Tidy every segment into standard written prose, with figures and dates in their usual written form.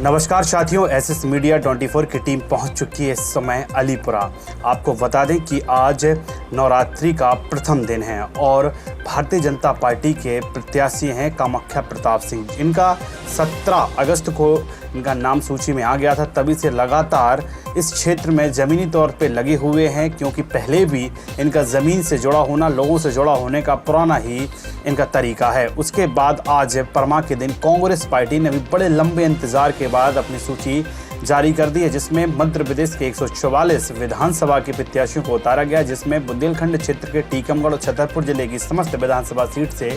नमस्कार साथियों, SS media 24 की टीम पहुंच चुकी है इस समय अलीपुरा। आपको बता दें कि आज नवरात्रि का प्रथम दिन है और भारतीय जनता पार्टी के प्रत्याशी हैं कामाख्या प्रताप सिंह। इनका 17 अगस्त को इनका नाम सूची में आ गया था, तभी से लगातार इस क्षेत्र में ज़मीनी तौर पे लगे हुए हैं, क्योंकि पहले भी इनका ज़मीन से जुड़ा होना, लोगों से जुड़ा होने का पुराना ही इनका तरीका है। उसके बाद आज परमा के दिन कांग्रेस पार्टी ने भी बड़े लंबे इंतज़ार के बाद अपनी सूची जारी कर दी है, जिसमें मध्य प्रदेश के 144 विधानसभा के प्रत्याशियों को उतारा गया, जिसमें बुंदेलखंड क्षेत्र के टीकमगढ़ और छतरपुर जिले की समस्त विधानसभा सीट से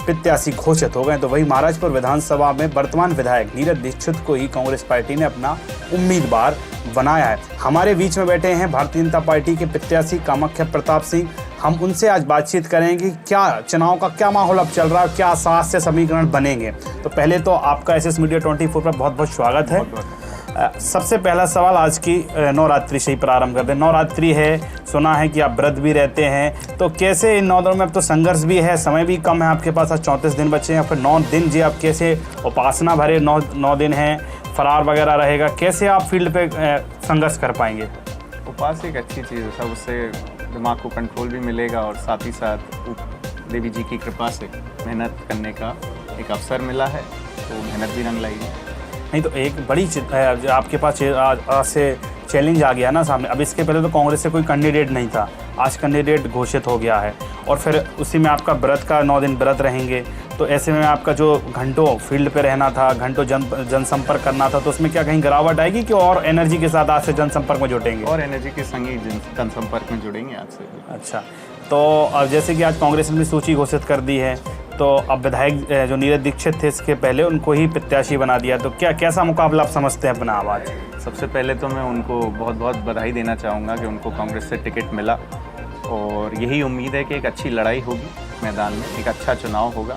प्रत्याशी घोषित हो गए। तो वही महाराजपुर विधानसभा में वर्तमान विधायक नीरज दीक्षित को ही कांग्रेस पार्टी ने अपना उम्मीदवार बनाया है। हमारे बीच में बैठे हैं भारतीय जनता पार्टी के प्रत्याशी कामाख्या प्रताप सिंह। हम उनसे आज बातचीत करेंगे क्या चुनाव का क्या माहौल अब चल रहा है, क्या स्वास्थ्य समीकरण बनेंगे। तो पहले तो आपका एसएस मीडिया 24 पर बहुत बहुत स्वागत है। सबसे पहला सवाल आज की नवरात्रि से ही प्रारंभ करते हैं। नवरात्रि है, सुना है कि आप व्रत भी रहते हैं, तो कैसे इन 9 दिनों में अब तो संघर्ष भी है, समय भी कम है आपके पास, आज 34 दिन बचे हैं, फिर 9 दिन जी आप कैसे उपासना भरे 9 दिन हैं, फरार वगैरह रहेगा, कैसे आप फील्ड पे संघर्ष कर पाएंगे? उपास एक अच्छी चीज़ है सब, उससे दिमाग को कंट्रोल भी मिलेगा और साथ ही साथ देवी जी की कृपा से मेहनत करने का एक अवसर मिला है, तो मेहनत भी रंग लाएगी। नहीं तो एक बड़ी आपके पास आज से चैलेंज आ गया ना सामने। अब इसके पहले तो कांग्रेस से कोई कैंडिडेट नहीं था, आज कैंडिडेट घोषित हो गया है और फिर उसी में आपका व्रत का 9 दिन व्रत रहेंगे, तो ऐसे में आपका जो घंटों फील्ड पे रहना था, घंटों जनसंपर्क करना था, तो उसमें क्या कहीं गिरावट आएगी कि और एनर्जी के साथ आज से जनसंपर्क में जुटेंगे? और एनर्जी के संग ही जनसंपर्क में जुड़ेंगे आज से। अच्छा, तो अब जैसे कि आज कांग्रेस ने सूची घोषित कर दी है, तो अब विधायक जो नीरज दीक्षित थे इसके पहले उनको ही प्रत्याशी बना दिया, तो क्या कैसा मुकाबला आप समझते हैं अपना आवाज़? सबसे पहले तो मैं उनको बहुत बहुत बधाई देना चाहूँगा कि उनको कांग्रेस से टिकट मिला और यही उम्मीद है कि एक अच्छी लड़ाई होगी मैदान में, एक अच्छा चुनाव होगा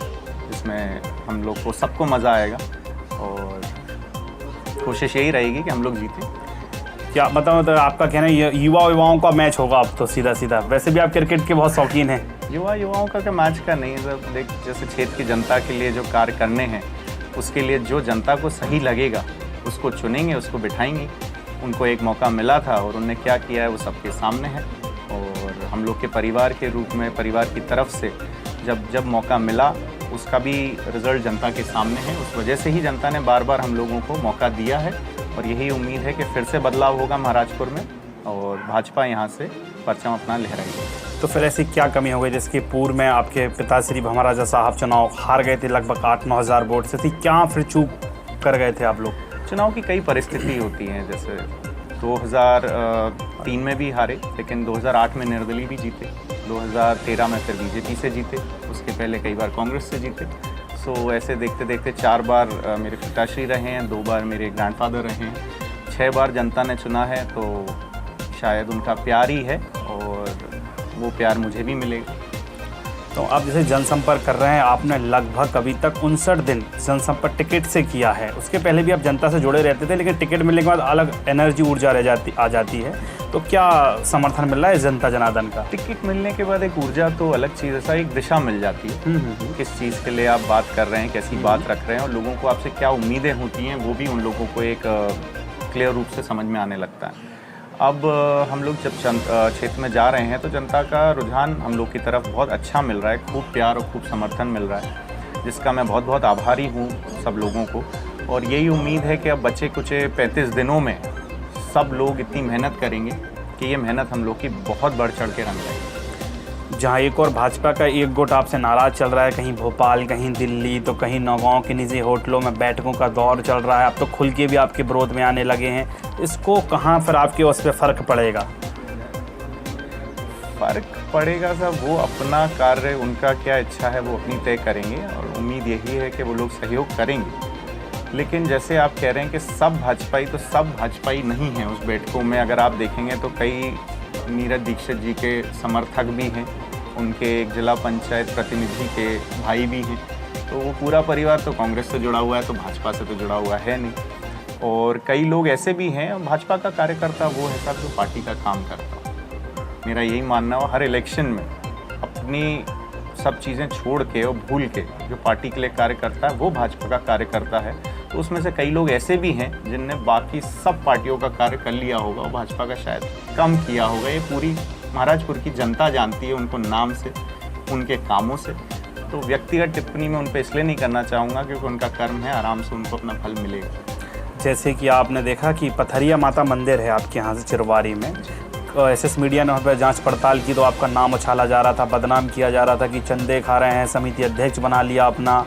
जिसमें हम लोग को सबको मज़ा आएगा और कोशिश यही रहेगी कि हम लोग जीतें। क्या मतलब आपका कहना है युवाओं का मैच होगा अब तो सीधा सीधा? वैसे भी आप क्रिकेट के बहुत शौकीन हैं। युवाओं का मैच का नहीं है, देख जैसे क्षेत्र की जनता के लिए जो कार्य करने हैं उसके लिए जो जनता को सही लगेगा उसको चुनेंगे, उसको बिठाएंगे। उनको एक मौका मिला था और उन्होंने क्या किया है वो सबके सामने है और हम लोग के परिवार के रूप में, परिवार की तरफ से जब मौका मिला उसका भी रिजल्ट जनता के सामने है। उस वजह से ही जनता ने बार बार हम लोगों को मौका दिया है और यही उम्मीद है कि फिर से बदलाव होगा महाराजपुर में और भाजपा यहाँ से परचम अपना लहराएगी। तो फिर ऐसी क्या कमी हो गई जिसकी पूर्व में आपके पिताश्री भंवरराजा साहब चुनाव हार गए थे लगभग 8-9 हज़ार वोट से, थी क्या फिर चूक कर गए थे आप लोग? चुनाव की कई परिस्थिति होती हैं, जैसे 2003 में भी हारे, लेकिन 2008 में निर्दलीय भी जीते, 2013 में फिर बीजेपी से जीते, उसके पहले कई बार कांग्रेस से जीते। सो ऐसे देखते देखते 4 बार मेरे पिताश्री रहे हैं, 2 बार मेरे ग्रैंडफादर रहे हैं, 6 बार जनता ने चुना है, तो शायद उनका प्यार ही है और वो प्यार मुझे भी मिलेगा। तो आप जैसे जनसंपर्क कर रहे हैं, आपने लगभग अभी तक 59 दिन जनसंपर्क टिकट से किया है। उसके पहले भी आप जनता से जुड़े रहते थे, लेकिन टिकट मिलने के बाद अलग एनर्जी ऊर्जा आ जाती है, तो क्या समर्थन मिल रहा है जनता जनार्दन का? टिकट मिलने के बाद एक ऊर्जा तो अलग चीज़ है, ऐसा एक दिशा मिल जाती है किस चीज़ के लिए आप बात कर रहे हैं, कैसी बात रख रहे हैं और लोगों को आपसे क्या उम्मीदें होती हैं, वो भी उन लोगों को एक क्लियर रूप से समझ में आने लगता है। अब हम लोग जब क्षेत्र में जा रहे हैं तो जनता का रुझान हम लोग की तरफ बहुत अच्छा मिल रहा है, खूब प्यार और खूब समर्थन मिल रहा है, जिसका मैं बहुत बहुत आभारी हूँ सब लोगों को। और यही उम्मीद है कि अब बचे कुछ 35 दिनों में सब लोग इतनी मेहनत करेंगे कि ये मेहनत हम लोग की बहुत बढ़ चढ़ के रंग लाएगी। जहाँ एक और भाजपा का एक गुट आपसे नाराज़ चल रहा है, कहीं भोपाल, कहीं दिल्ली, तो कहीं नौगांव के निजी होटलों में बैठकों का दौर चल रहा है, अब तो खुल के भी आपके विरोध में आने लगे हैं, इसको कहाँ फिर आपके उस पर फ़र्क पड़ेगा? फ़र्क पड़ेगा सब, वो अपना कार्य, उनका क्या इच्छा है वो अपनी तय करेंगे और उम्मीद यही है कि वो लोग सहयोग करेंगे। लेकिन जैसे आप कह रहे हैं कि सब भाजपाई, तो सब भाजपाई नहीं हैं उस बैठकों में। अगर आप देखेंगे तो कई नीरज दीक्षित जी के समर्थक भी हैं, उनके एक जिला पंचायत प्रतिनिधि के भाई भी हैं, तो वो पूरा परिवार तो कांग्रेस से जुड़ा हुआ है, तो भाजपा से तो जुड़ा हुआ है नहीं। और कई लोग ऐसे भी हैं, भाजपा का कार्यकर्ता वो है साहब जो पार्टी का काम करता है। मेरा यही मानना है, हर इलेक्शन में अपनी सब चीज़ें छोड़ के और भूल के जो पार्टी के लिए कार्य करता है वो भाजपा का कार्यकर्ता है, तो उसमें से कई लोग ऐसे भी हैं जिनने बाकी सब पार्टियों का कार्य कर लिया होगा और भाजपा का शायद कम किया होगा। ये पूरी महाराजपुर की जनता जानती है उनको नाम से, उनके कामों से। तो व्यक्तिगत टिप्पणी में उन पर इसलिए नहीं करना चाहूँगा क्योंकि उनका कर्म है, आराम से उनको अपना फल मिलेगा। जैसे कि आपने देखा कि पथरिया माता मंदिर है आपके यहाँ से चिरवारी में, एसएस मीडिया ने वहाँ पर जांच पड़ताल की तो आपका नाम उछाला जा रहा था, बदनाम किया जा रहा था कि चंदे खा रहे हैं, समिति अध्यक्ष बना लिया अपना।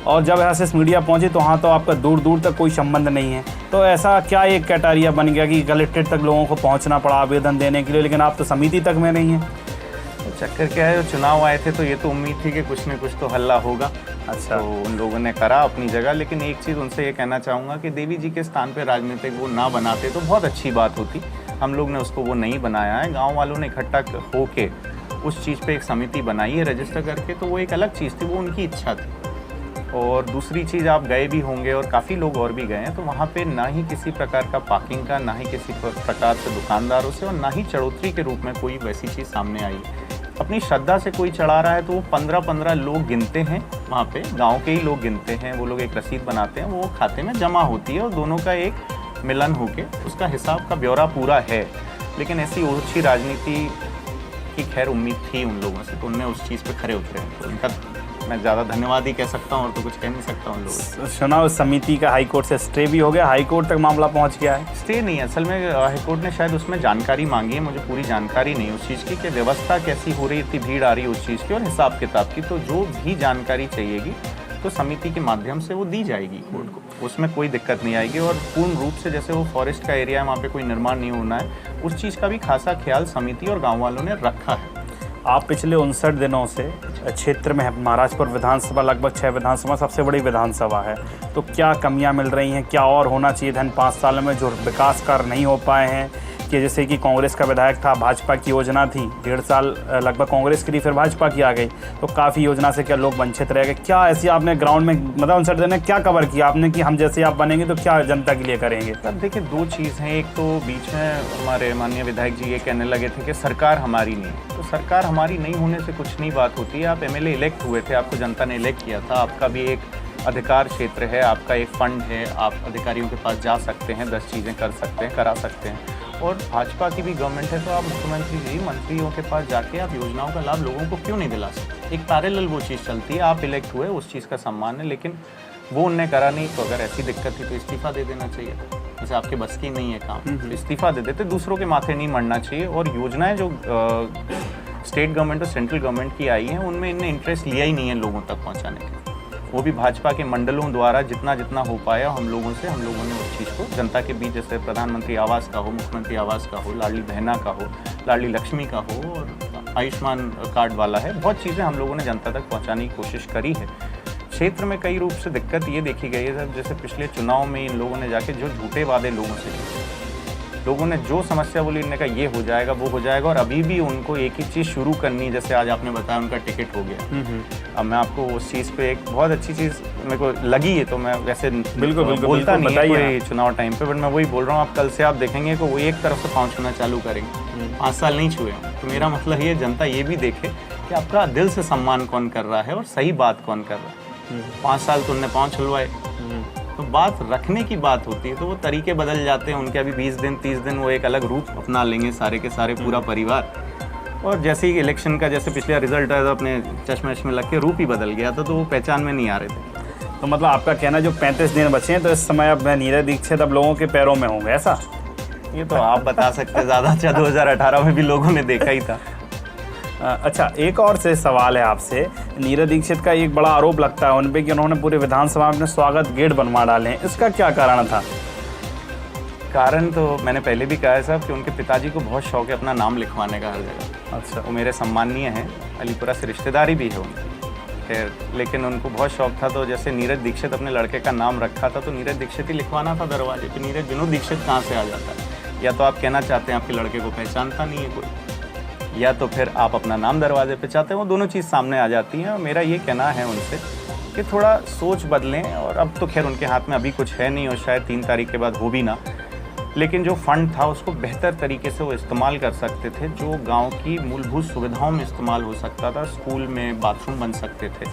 और जब एसएस मीडिया पहुंची तो हाँ, तो आपका दूर दूर तक कोई संबंध नहीं है। तो ऐसा क्या एक क्राइटेरिया बन गया कि कलेक्ट्रेट तक लोगों को पहुंचना पड़ा आवेदन देने के लिए, लेकिन आप तो समिति तक में नहीं हैं? चक्कर क्या है, जो चुनाव आए थे तो ये तो उम्मीद थी कि कुछ न कुछ तो हल्ला होगा। अच्छा, तो उन लोगों ने करा अपनी जगह, लेकिन एक चीज़ उनसे ये कहना चाहूँगा कि देवी जी के स्थान पे राजनीतिक वो ना बनाते तो बहुत अच्छी बात होती। हम लोग ने उसको वो नहीं बनाया है, गांव वालों ने इकट्ठा होके उस चीज़ पे एक समिति बनाई है रजिस्टर करके, तो वो एक अलग चीज़ थी, वो उनकी इच्छा थी। और दूसरी चीज़, आप गए भी होंगे और काफ़ी लोग और भी गए हैं, तो वहाँ पे ना ही किसी प्रकार का पार्किंग का, ना ही किसी प्रकार से दुकानदारों से, और ना ही चढ़ोतरी के रूप में कोई वैसी चीज़ सामने आई। अपनी श्रद्धा से कोई चढ़ा रहा है तो वो 15-15 लोग गिनते हैं, वहाँ पे गांव के ही लोग गिनते हैं, वो लोग एक रसीद बनाते हैं, वो खाते में जमा होती है और दोनों का एक मिलन होके उसका हिसाब का ब्यौरा पूरा है। लेकिन ऐसी ओछी राजनीति की खैर उम्मीद थी उन लोगों से, तो उनने उस चीज़ पे खरे उतरे। तो उनका मैं ज़्यादा धन्यवाद ही कह सकता हूँ और तो कुछ कह नहीं सकता उन लोगों से। चुनाव समिति का हाईकोर्ट से स्टे भी हो गया, हाईकोर्ट तक मामला पहुँच गया है? स्टे नहीं है, असल में हाईकोर्ट ने शायद उसमें जानकारी मांगी है, मुझे पूरी जानकारी नहीं उस चीज़ की कि व्यवस्था कैसी हो रही, इतनी भीड़ आ रही है उस चीज़ की और हिसाब किताब की। तो जो भी जानकारी चाहिएगी तो समिति के माध्यम से वो दी जाएगी कोर्ट को, उसमें कोई दिक्कत नहीं आएगी। और पूर्ण रूप से जैसे वो फॉरेस्ट का एरिया है, वहाँ पे कोई निर्माण नहीं होना है, उस चीज़ का भी खासा ख्याल समिति और गाँव वालों ने रखा है। आप पिछले 59 दिनों से क्षेत्र में है, महाराजपुर विधानसभा लगभग 6 विधानसभा सबसे बड़ी विधानसभा है, तो क्या कमियां मिल रही हैं, क्या और होना चाहिए था इन 5 सालों में जो विकास कार्य नहीं हो पाए हैं? कि जैसे कि कांग्रेस का विधायक था, भाजपा की योजना थी, 1.5 साल लगभग कांग्रेस की रही, फिर भाजपा की आ गई, तो काफ़ी योजना से क्या लोग वंचित रह गए? क्या ऐसी आपने ग्राउंड में मतलब 59 दिन में क्या कवर किया आपने कि हम जैसे आप बनेंगे तो क्या जनता के लिए करेंगे? अब देखिए, 2 चीज़ हैं। एक तो बीच में हमारे माननीय विधायक जी ये कहने लगे थे कि सरकार हमारी नहीं है, तो सरकार हमारी नहीं होने से कुछ नहीं बात होती है। आप एमएलए इलेक्ट हुए थे, आपको जनता ने इलेक्ट किया था, आपका भी एक अधिकार क्षेत्र है, आपका एक फंड है, आप अधिकारियों के पास जा सकते हैं, 10 चीज़ें कर सकते हैं, करा सकते हैं। और भाजपा की भी गवर्नमेंट है, तो आप मुख्यमंत्री जी मंत्रियों के पास जाके आप योजनाओं का लाभ लोगों को क्यों नहीं दिला सकते? एक पैरेलल वो चीज़ चलती है, आप इलेक्ट हुए, उस चीज़ का सम्मान है, लेकिन वो उनने करा नहीं। तो अगर ऐसी दिक्कत थी तो इस्तीफा दे देना चाहिए, जैसे आपके बस की नहीं है काम, तो इस्तीफा दे देते, दूसरों के माथे नहीं मरना चाहिए। और योजनाएं जो स्टेट गवर्नमेंट और सेंट्रल गवर्नमेंट की आई हैं, उनमें इनने इंटरेस्ट लिया ही नहीं है लोगों तक पहुँचाने के, वो भी भाजपा के मंडलों द्वारा जितना जितना हो पाया हम लोगों ने उस चीज़ को जनता के बीच, जैसे प्रधानमंत्री आवास का हो, मुख्यमंत्री आवास का हो, लाडली बहना का हो, लाडली लक्ष्मी का हो, और आयुष्मान कार्ड वाला है, बहुत चीज़ें हम लोगों ने जनता तक पहुंचाने की कोशिश करी है। क्षेत्र में कई रूप से दिक्कत ये देखी गई है सर, जैसे पिछले चुनाव में इन लोगों ने जाके जो झूठे वादे लोगों से किए, लोगों ने जो समस्या बोली, इनने कहा ये हो जाएगा, वो हो जाएगा, और अभी भी उनको एक ही चीज़ शुरू करनी है। जैसे आज आपने बताया उनका टिकट हो गया। अब मैं आपको उस चीज़ पे एक बहुत अच्छी चीज़ मेरे को लगी है, तो मैं वैसे बिल्कुल बोलता नहीं है कोई चुनाव टाइम पे, बट मैं वही बोल रहा हूँ, आप कल से आप देखेंगे कि वो एक तरफ से पाँव छूना चालू करेंगे। 5 साल नहीं छुए, तो मेरा मतलब ये जनता ये भी देखे कि आपका दिल से सम्मान कौन कर रहा है और सही बात कौन कर रहा है। 5 साल तो उनने पाँव छुलवाए, तो बात रखने की बात होती है, तो वो तरीके बदल जाते हैं उनके। अभी 20 दिन 30 दिन वो एक अलग रूप अपना लेंगे सारे के सारे पूरा परिवार, और जैसे ही इलेक्शन का जैसे पिछले रिजल्ट आया तो अपने चश्मे में लग के रूप ही बदल गया था, तो वो पहचान में नहीं आ रहे थे। तो मतलब आपका कहना जो 35 दिन बचे हैं, तो इस समय अब नीरज दीक्षित अब लोगों के पैरों में होंगे, ऐसा? ये तो आप बता सकते हैं, ज़्यादा अच्छा 2018 में भी लोगों ने देखा ही था। अच्छा, एक और से सवाल है आपसे। नीरज दीक्षित का एक बड़ा आरोप लगता है उन पे कि उन्होंने पूरे विधानसभा में अपने स्वागत गेट बनवा डाले हैं, इसका क्या कारण था? कारण तो मैंने पहले भी कहा है साहब कि उनके पिताजी को बहुत शौक है अपना नाम लिखवाने का हर जगह। अच्छा, वो मेरे सम्मानीय हैं, अलीपुरा से रिश्तेदारी भी है उनकी, खैर, लेकिन उनको बहुत शौक था, तो जैसे नीरज दीक्षित अपने लड़के का नाम रखा था, तो नीरज दीक्षित ही लिखवाना था दरवाजे पे। नीरज विनोद दीक्षित कहाँ से आ जाता है? या तो आप कहना चाहते हैं आपके लड़के को पहचानता नहीं है कोई, या तो फिर आप अपना नाम दरवाजे पे चाहते हैं, वो दोनों चीज़ सामने आ जाती हैं। और मेरा ये कहना है उनसे कि थोड़ा सोच बदलें, और अब तो खैर उनके हाथ में अभी कुछ है नहीं, और शायद 3 तारीख के बाद हो भी ना, लेकिन जो फंड था उसको बेहतर तरीके से वो इस्तेमाल कर सकते थे, जो गांव की मूलभूत सुविधाओं में इस्तेमाल हो सकता था। स्कूल में बाथरूम बन सकते थे,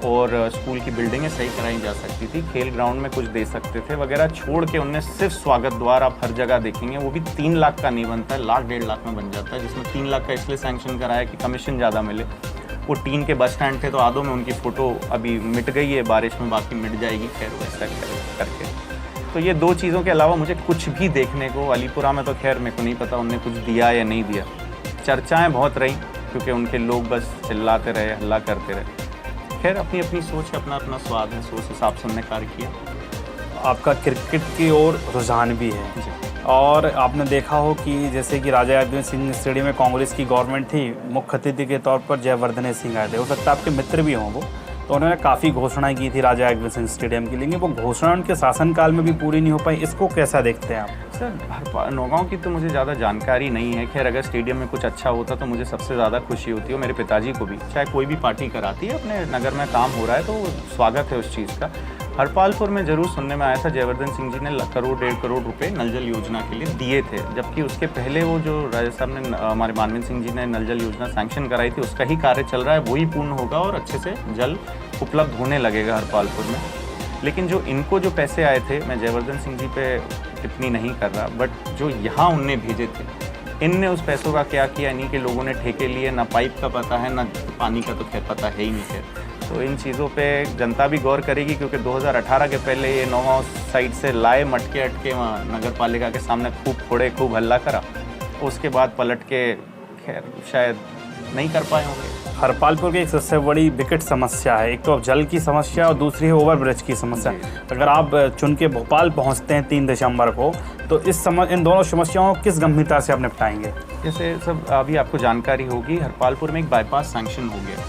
और स्कूल की बिल्डिंगें सही कराई जा सकती थी, खेल ग्राउंड में कुछ दे सकते थे वगैरह, छोड़ के उनने सिर्फ स्वागत द्वार आप हर जगह देखेंगे, वो भी 3 लाख का नहीं बनता है, लाख 1.5 लाख में बन जाता है, जिसमें 3 लाख का इसलिए सैंक्शन कराया कि कमीशन ज़्यादा मिले। वो टीन के बस स्टैंड थे तो आधों में उनकी फ़ोटो अभी मिट गई है बारिश में, बाकी मिट जाएगी, खैर वैसा करके। तो ये 2 चीज़ों के अलावा मुझे कुछ भी देखने को, अलीपुरा में तो खैर मेरे को नहीं पता उनने कुछ दिया या नहीं दिया, चर्चाएँ बहुत रहीं क्योंकि उनके लोग बस चिल्लाते रहे, हल्ला करते रहे। खैर अपनी अपनी सोच, अपना अपना स्वाद है, सोच हिसाब से हमने कार्य किया। आपका क्रिकेट की ओर रुझान भी है और आपने देखा हो कि जैसे कि राजा यादव सिंह स्टेडियम में कांग्रेस की गवर्नमेंट थी, मुख्य अतिथि के तौर पर जयवर्धन सिंह आए थे, हो सकता है आपके मित्र भी हों वो, तो उन्होंने काफ़ी घोषणाएं की थी राजा यादव सिंह स्टेडियम की, लेकिन वो घोषणा उनके शासनकाल में भी पूरी नहीं हो पाई, इसको कैसा देखते हैं आप? सर नौगांव की तो मुझे ज़्यादा जानकारी नहीं है, खैर अगर स्टेडियम में कुछ अच्छा होता तो मुझे सबसे ज़्यादा खुशी होती है, मेरे पिताजी को भी, चाहे कोई भी पार्टी कराती है, अपने नगर में काम हो रहा है तो स्वागत है उस चीज़ का। हरपालपुर में ज़रूर सुनने में आया था जयवर्धन सिंह जी ने 1 करोड़ 1.5 करोड़ रुपए नल जल योजना के लिए दिए थे, जबकि उसके पहले वो जो राजा साहब ने, हमारे मानवेंद्र सिंह जी ने नल जल योजना सैंक्शन कराई थी, उसका ही कार्य चल रहा है, वही पूर्ण होगा और अच्छे से जल उपलब्ध होने लगेगा हरपालपुर में। लेकिन जो इनको जो पैसे आए थे, मैं जयवर्धन सिंह जी पे टिप्पणी नहीं कर रहा, बट जो यहाँ उनने भेजे थे, इनने उस पैसों का क्या किया, इन्हीं के लोगों ने ठेके लिए, ना पाइप का पता है ना पानी का, तो खैर पता है ही नहीं है। तो इन चीज़ों पे जनता भी गौर करेगी क्योंकि 2018 के पहले ये नौगांव साइड से लाए मटके अटके वहाँ नगर पालिका के सामने खूब फोड़े, खूब हल्ला करा, उसके बाद पलट के खैर शायद नहीं कर पाए होंगे। हरपालपुर की एक सबसे बड़ी विकट समस्या है, एक तो जल की समस्या और दूसरी है ओवरब्रिज की समस्या। अगर आप चुन के भोपाल पहुंचते हैं 3 दिसंबर को, तो इन दोनों समस्याओं को किस गंभीरता से आप निपटाएंगे? जैसे सब अभी आपको जानकारी होगी, हरपालपुर में एक बाईपास सैंक्शन हो गया,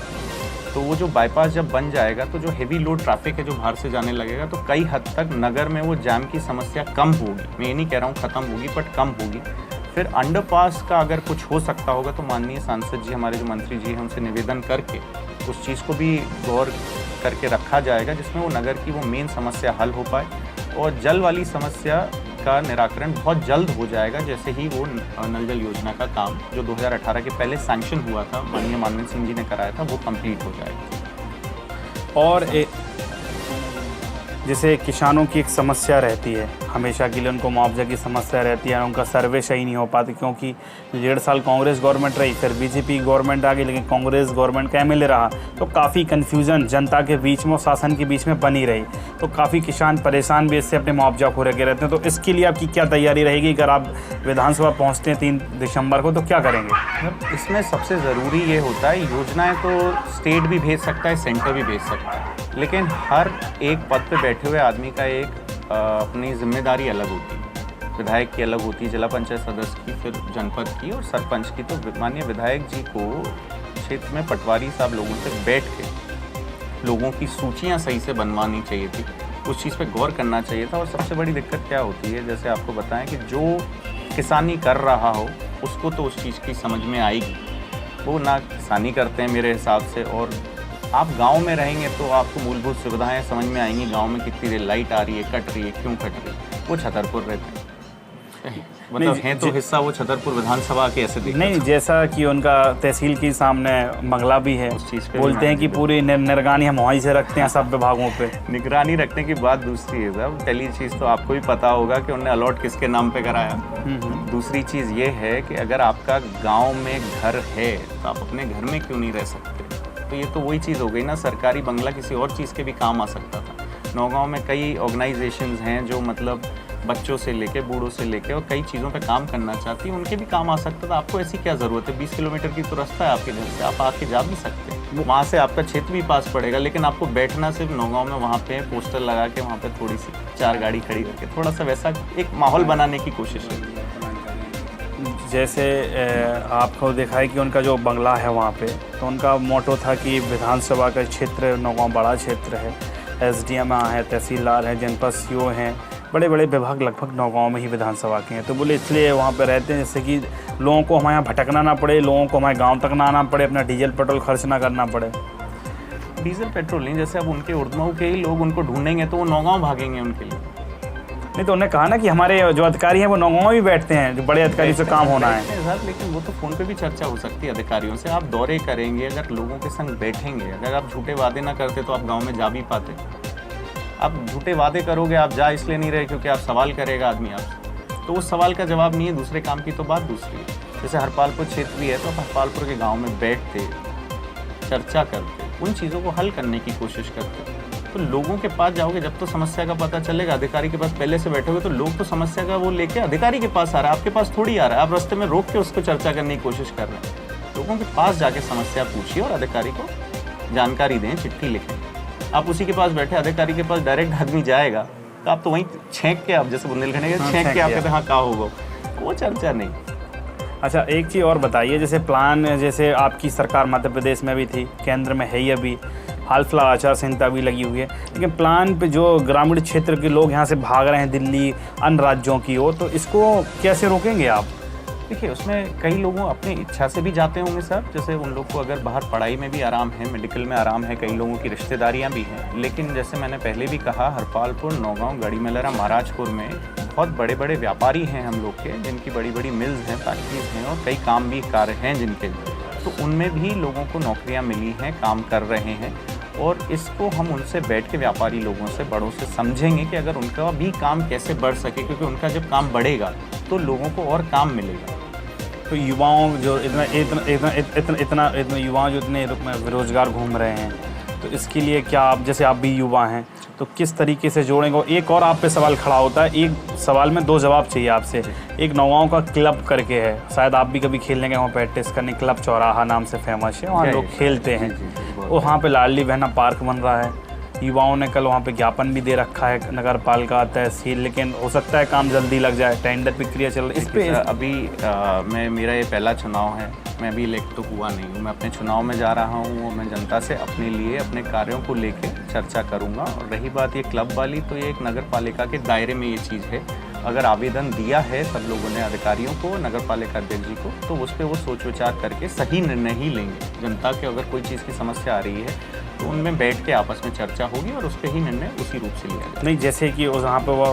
तो वो जो बाईपास जब बन जाएगा तो जो हेवी लोड ट्रैफिक है जो बाहर से जाने लगेगा, तो कई हद तक नगर में वो जाम की समस्या कम होगी। मैं ये नहीं कह रहा हूँ ख़त्म होगी, बट कम होगी। फिर अंडरपास का अगर कुछ हो सकता होगा तो माननीय सांसद जी, हमारे जो मंत्री जी हैं, उनसे निवेदन करके उस चीज़ को भी गौर करके रखा जाएगा, जिसमें वो नगर की वो मेन समस्या हल हो पाए और जल वाली समस्या का निराकरण बहुत जल्द हो जाएगा, जैसे ही वो नल जल योजना का काम जो 2018 के पहले सैंक्शन हुआ था, माननीय मानवेंद्र सिंह जी ने कराया था, वो कंप्लीट हो जाएगा। और जैसे किसानों की एक समस्या रहती है, हमेशा के लिए उनको मुआवजा की समस्या रहती है, उनका सर्वे सही नहीं हो पाती क्योंकि 1.5 साल कांग्रेस गवर्नमेंट रही, फिर बीजेपी गवर्नमेंट आ गई, लेकिन कांग्रेस गवर्नमेंट का एमएलए रहा, तो काफ़ी कन्फ्यूज़न जनता के बीच में और शासन के बीच में बनी रही, तो काफ़ी किसान परेशान भी इससे अपने मुआवजा खो रखे रहते हैं। तो इसके लिए आपकी क्या तैयारी रहेगी? अगर आप विधानसभा पहुँचते हैं 3 दिसंबर को, तो क्या करेंगे? इसमें सबसे ज़रूरी ये होता है, योजनाएँ तो स्टेट भी भेज सकता है, सेंटर भी भेज सकता है, लेकिन हर एक पद पे बैठे हुए आदमी का एक अपनी जिम्मेदारी अलग होती है। विधायक की अलग होती है, जिला पंचायत सदस्य की, फिर जनपद की और सरपंच की। तो माननीय विधायक जी को क्षेत्र में पटवारी साहब लोगों से बैठ के लोगों की सूचियां सही से बनवानी चाहिए थी, उस चीज़ पे गौर करना चाहिए था। और सबसे बड़ी दिक्कत क्या होती है, जैसे आपको बताएं कि जो किसानी कर रहा हो उसको तो उस चीज़ की समझ में आएगी, वो ना किसानी करते हैं मेरे हिसाब से। और आप गांव में रहेंगे तो आपको मूलभूत सुविधाएं समझ में आएंगी, गांव में कितनी देर लाइट आ रही है, कट रही है, क्यों कट रही है। वो छतरपुर रहते हैं, मतलब हैं तो हिस्सा वो छतरपुर विधानसभा के, ऐसे देखते नहीं, जैसा कि उनका तहसील के सामने बंगला भी है, उस चीज़ पे बोलते हैं कि पूरी निगरानी हम वहीं से रखते हैं सब विभागों पे। निगरानी रखने की बात दूसरी है साहब, पहली चीज़ तो आपको भी पता होगा कि उन्होंने अलॉट किसके नाम पे कराया। दूसरी चीज़ ये है कि अगर आपका गाँव में घर है तो आप अपने घर में क्यों नहीं रह सकते? तो ये तो वही चीज़ हो गई ना, सरकारी बंगला किसी और चीज़ के भी काम आ सकता था। नौगांव में कई ऑर्गेनाइजेशंस हैं जो मतलब बच्चों से लेके बूढ़ों से लेके और कई चीज़ों पे काम करना चाहती हैं, उनके भी काम आ सकता था। आपको ऐसी क्या ज़रूरत है? 20 किलोमीटर की तो रास्ता है आपके घर से, आप आके जा भी सकते हैं, वहाँ से आपका क्षेत्र भी पास पड़ेगा। लेकिन आपको बैठना सिर्फ नौगांव में वहाँ पे पोस्टर लगा के वहाँ पे थोड़ी सी 4 गाड़ी खड़ी करके थोड़ा सा वैसा एक माहौल बनाने की कोशिश है। जैसे आपको देखा है कि उनका जो बंगला है वहाँ पे, तो उनका मोटो था कि विधानसभा का क्षेत्र नौगांव बड़ा क्षेत्र है, एसडीएम है, तहसीलदार हैं, जनपद सीओ हैं, बड़े बड़े विभाग लगभग नौगांव में ही विधानसभा के हैं। तो बोले इसलिए वहाँ पे रहते हैं जैसे कि लोगों को हमारे यहाँ भटकना ना पड़े, लोगों को हमारे गाँव तक ना आना पड़े, अपना डीजल पेट्रोल खर्च ना करना पड़े। डीजल पेट्रोल नहीं, जैसे अब उनके उर्दमाऊ के ही लोग उनको ढूंढेंगे तो वो नौगांव भागेंगे उनके लिए। नहीं तो उन्होंने कहा ना कि हमारे जो अधिकारी हैं वो नौगांव ही बैठते हैं, जो बड़े अधिकारी से काम होना है सर, लेकिन वो तो फ़ोन पे भी चर्चा हो सकती है अधिकारियों से। आप दौरे करेंगे, अगर लोगों के संग बैठेंगे, अगर आप झूठे वादे ना करते तो आप गाँव में जा भी पाते। आप झूठे वादे करोगे, आप जा इसलिए नहीं रहे क्योंकि आप सवाल करेगा आदमी आपसे, तो उस सवाल का जवाब नहीं है, दूसरे काम की तो बात दूसरी है। जैसे हरपालपुर क्षेत्र भी है, तो आप हरपालपुर के गाँव में बैठते, चर्चा करते, उन चीज़ों को हल करने की कोशिश करते। तो लोगों के पास जाओगे, जब तो समस्या का पता चलेगा, अधिकारी के पास पहले से बैठोगे तो लोग तो समस्या का वो लेके अधिकारी के पास आ रहा है, आपके पास थोड़ी आ रहा है। आप रास्ते में रोक के उसको चर्चा करने की कोशिश कर रहे हैं। लोगों के पास जाके समस्या पूछिए और अधिकारी को जानकारी दें, चिट्ठी लिखें। आप उसी के पास बैठे, अधिकारी के पास डायरेक्ट आदमी जाएगा तो आप तो वहीं छेंक के, आप जैसे बुंदेलखंड में छेंक के आप कहते हैं हाँ कहाँ होगा, वो चर्चा नहीं। अच्छा, एक चीज़ और बताइए, जैसे प्लान, जैसे आपकी सरकार मध्य प्रदेश में भी थी, केंद्र में है ही अभी, हाल फिलहाल आचार संहिता भी लगी हुई है, लेकिन प्लान पे जो ग्रामीण क्षेत्र के लोग यहाँ से भाग रहे हैं दिल्ली अन्य राज्यों की ओर, तो इसको कैसे रोकेंगे आप? देखिए, उसमें कई लोगों अपनी इच्छा से भी जाते होंगे सर, जैसे उन लोग को अगर बाहर पढ़ाई में भी आराम है, मेडिकल में आराम है, कई लोगों की रिश्तेदारियां भी हैं। लेकिन जैसे मैंने पहले भी कहा, हरपालपुर, नौगांव, गढ़ीमलरा, महाराजपुर में बहुत बड़े बड़े व्यापारी हैं हम लोग के, जिनकी बड़ी बड़ी मिल्स हैं, फैक्ट्रीज हैं और कई काम भी कार्य हैं जिनके, तो उनमें भी लोगों को नौकरियाँ मिली हैं, काम कर रहे हैं। और इसको हम उनसे बैठ के, व्यापारी लोगों से, बड़ों से समझेंगे कि अगर उनका भी काम कैसे बढ़ सके, क्योंकि उनका जब काम बढ़ेगा तो लोगों को और काम मिलेगा। तो युवाओं जो इतना युवा जो इतने बेरोजगार घूम रहे हैं, तो इसके लिए क्या आप, जैसे आप भी युवा हैं, तो किस तरीके से जोड़ेंगे? एक और आप पे सवाल खड़ा होता है, एक सवाल में दो जवाब चाहिए आपसे। एक नौगांव का क्लब करके है, शायद आप भी कभी खेलने गए वहाँ, प्रैक्टिस करने, क्लब चौराहा नाम से फेमस है, वहाँ लोग खेलते हैं। वहाँ पे लाडली बहना पार्क बन रहा है, युवाओं ने कल वहाँ पे ज्ञापन भी दे रखा है, नगर पालिका, तहसील, लेकिन हो सकता है काम जल्दी लग जाए, टेंडर प्रक्रिया चल रही है। इस पे अभी मेरा ये पहला चुनाव है, मैं अभी इलेक्ट तो हुआ नहीं हूँ, मैं अपने चुनाव में जा रहा हूँ और मैं जनता से अपने लिए, अपने कार्यों को लेके चर्चा करूँगा। और रही बात ये क्लब वाली, तो ये एक नगर पालिका के दायरे में ये चीज़ है। अगर आवेदन दिया है सब लोगों ने, अधिकारियों को, नगर पालिका अध्यक्ष जी को, तो उस पर वो सोच विचार करके सही निर्णय ही लेंगे। जनता के अगर कोई चीज़ की समस्या आ रही है तो उनमें बैठ के आपस में चर्चा होगी और उस पर ही निर्णय उसी रूप से लिया जाएगा। नहीं, जैसे कि वहाँ पे वो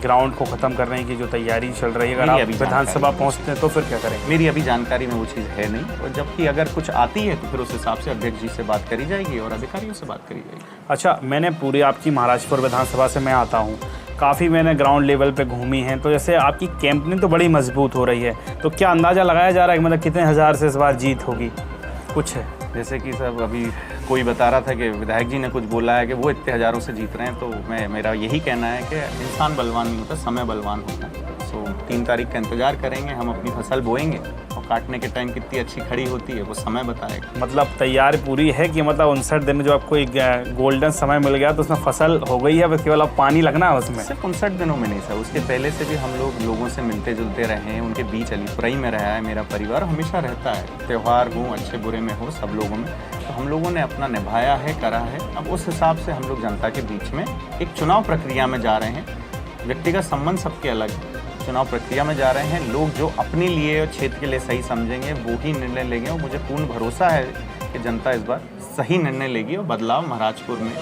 ग्राउंड को ख़त्म करने की जो तैयारी चल रही है, अगर आप विधानसभा पहुँचते हैं तो फिर क्या करेंगे? मेरी अभी जानकारी में वो चीज़ है नहीं, और जबकि अगर कुछ आती है तो फिर उस हिसाब से अध्यक्ष जी से बात करी जाएगी और अधिकारियों से बात करी जाएगी। अच्छा, मैंने पूरी आपकी महाराजपुर विधानसभा से मैं आता हूँ, काफ़ी मैंने ग्राउंड लेवल पे घूमी हैं, तो जैसे आपकी कैंपेनिंग तो बड़ी मजबूत हो रही है, तो क्या अंदाज़ा लगाया जा रहा है कि मतलब कितने हज़ार से इस बार जीत होगी? कुछ है जैसे कि सब अभी कोई बता रहा था कि विधायक जी ने कुछ बोला है कि वो इतने हज़ारों से जीत रहे हैं, तो मेरा यही कहना है कि इंसान बलवान नहीं होता, समय बलवान होता है। सो 3 तारीख का इंतज़ार करेंगे, हम अपनी फसल बोएंगे और काटने के टाइम कितनी अच्छी खड़ी होती है वो समय बताएगा। मतलब तैयारी पूरी है कि मतलब 59 दिन में जो आपको एक गोल्डन समय मिल गया तो उसमें फसल हो गई है, बस केवल अब पानी लगना है उसमें? सिर्फ 59 दिनों में नहीं सर, उसके पहले से भी हम लोगों से मिलते जुलते रहे हैं, उनके बीच अलीपुरई में रहा है मेरा परिवार, हमेशा रहता है। त्यौहार हो, अच्छे बुरे में हो, सब लोगों में, तो हम लोगों ने अपना निभाया है, करा है। अब उस हिसाब से हम लोग जनता के बीच में एक चुनाव प्रक्रिया में जा रहे हैं। व्यक्तिगत संबंध सबके अलग है, चुनाव प्रक्रिया में जा रहे हैं। लोग जो अपने लिए और क्षेत्र के लिए सही समझेंगे वो ही निर्णय लेंगे, और मुझे पूर्ण भरोसा है कि जनता इस बार सही निर्णय लेगी और बदलाव महाराजपुर में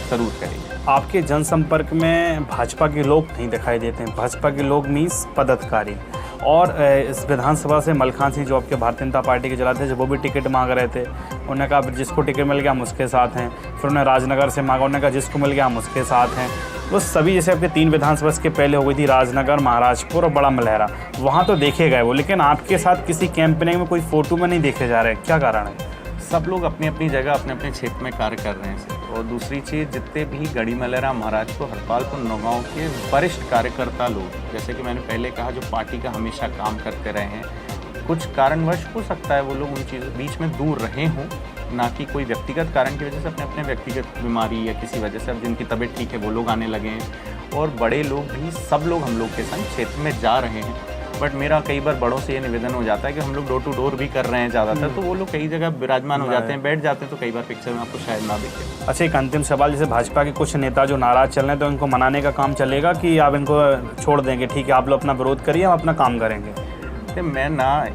ज़रूर करेगी। आपके जनसंपर्क में भाजपा के लोग नहीं दिखाई देते हैं, भाजपा के लोग मीन्स पदाधिकारी, और इस विधानसभा से मलखान सिंह जो आपके भारतीय जनता पार्टी के चलाते थे, वो भी टिकट मांग रहे थे। उन्होंने कहा जिसको टिकट मिल गया हम उसके साथ हैं। फिर उन्होंने राजनगर से मांगा, उन्होंने कहा जिसको मिल गया हम उसके साथ हैं। वो सभी, जैसे आपके 3 विधानसभा के पहले हो गई थी, राजनगर, महाराजपुर और बड़ा मलहरा, वहाँ तो देखे गए वो, लेकिन आपके साथ किसी कैंपेनिंग में कोई फ़ोटो में नहीं देखे जा रहे, क्या कारण है? सब लोग अपनी अपनी जगह, अपने अपने क्षेत्र में कार्य कर रहे हैं सर। और दूसरी चीज़, जितने भी गढ़ीमलरा, महाराजपुर, हरपालपुर, नौगांव के वरिष्ठ कार्यकर्ता लोग, जैसे कि मैंने पहले कहा, जो पार्टी का हमेशा काम करते रहे हैं, कुछ कारणवश हो सकता है वो लोग उन चीज़ों बीच में दूर रहे हों, ना कि कोई व्यक्तिगत कारण की वजह से, अपने अपने व्यक्तिगत बीमारी या किसी वजह से अब जिनकी तबीयत ठीक है वो लोग आने लगे हैं। और बड़े लोग भी, सब लोग हम लोग के संग क्षेत्र में जा रहे हैं। बट मेरा कई बार बड़ों से ये निवेदन हो जाता है कि हम लोग डोर टू डोर भी कर रहे हैं ज़्यादातर, तो वो लोग कई जगह विराजमान हो जाते हैं, बैठ जाते हैं, तो कई बार पिक्चर में आपको शायद ना दिखे। अच्छा, एक अंतिम सवाल, जैसे भाजपा के कुछ नेता जो नाराज़ चल रहे हैं, तो इनको मनाने का काम चलेगा कि आप इनको छोड़ देंगे, ठीक है आप लोग अपना विरोध करिए, हम अपना काम करेंगे? मैं ना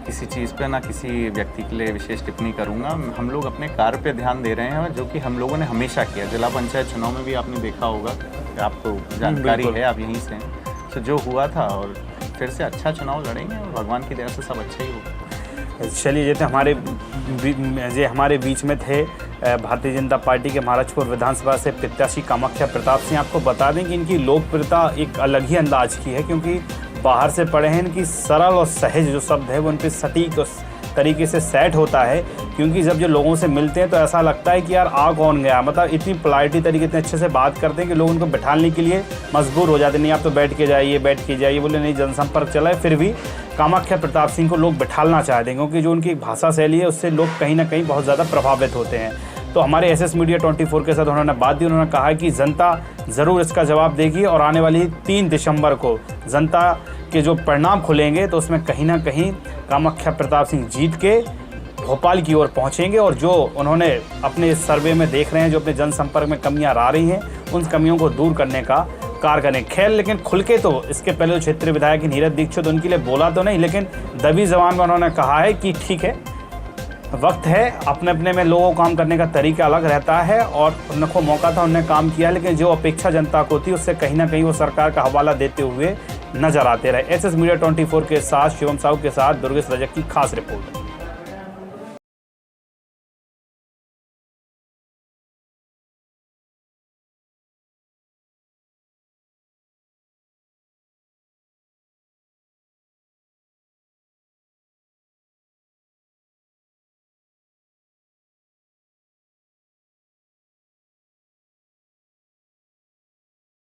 किसी चीज़ पे, ना किसी व्यक्ति के लिए विशेष टिप्पणी करूंगा। हम लोग अपने कार्य पे ध्यान दे रहे हैं, जो कि हम लोगों ने हमेशा किया। जिला पंचायत चुनाव में भी आपने देखा होगा आपको जानकारी बिल्कुल। है, आप यहीं से हैं। तो जो हुआ था, और फिर से अच्छा चुनाव लड़ेंगे और भगवान की दया से सब अच्छा ही होगा। चलिए, ये तो हमारे बीच में थे भारतीय जनता पार्टी के महाराजपुर विधानसभा से प्रत्याशी कामाख्या प्रताप सिंह। आपको बता दें कि इनकी लोकप्रियता एक अलग ही अंदाज की है, क्योंकि बाहर से पढ़े हैं, इनकी सरल और सहज जो शब्द है वो उन पर सटीक तरीके से सेट होता है। क्योंकि जब जो लोगों से मिलते हैं तो ऐसा लगता है कि यार आ कौन गया, मतलब इतनी पोलाइटी तरीके इतने अच्छे से बात करते हैं कि लोग उनको बैठाने के लिए मजबूर हो जाते हैं। नहीं आप तो बैठ के जाइए, बोले नहीं जनसंपर्क चला है। फिर भी कामाख्या प्रताप सिंह को लोग बैठाना चाहते हैं, क्योंकि जो उनकी भाषा शैली है उससे लोग कहीं ना कहीं बहुत ज़्यादा प्रभावित होते हैं। तो हमारे एसएस मीडिया 24 के साथ उन्होंने बात दी। उन्होंने कहा कि जनता ज़रूर इसका जवाब देगी और आने वाली 3 दिसंबर को जनता के जो परिणाम खुलेंगे तो उसमें कहीं ना कहीं कामाख्या प्रताप सिंह जीत के भोपाल की ओर पहुंचेंगे। और जो उन्होंने अपने इस सर्वे में देख रहे हैं, जो अपने जनसंपर्क में कमियां आ रही हैं, उन कमियों को दूर करने का कार्य करें। खैर, लेकिन खुल के तो इसके पहले जो क्षेत्रीय विधायक नीरज दीक्षित, उनके लिए बोला तो नहीं, लेकिन दबी जबान में उन्होंने कहा है कि ठीक है, वक्त है, अपने अपने में लोगों को काम करने का तरीका अलग रहता है और उनको मौका था, उन्होंने काम किया, लेकिन जो अपेक्षा जनता को थी उससे कहीं ना कहीं वो सरकार का हवाला देते हुए नजर आते रहे। एसएस मीडिया 24 के साथ शिवम साहू के साथ दुर्गेश रजक की खास रिपोर्ट।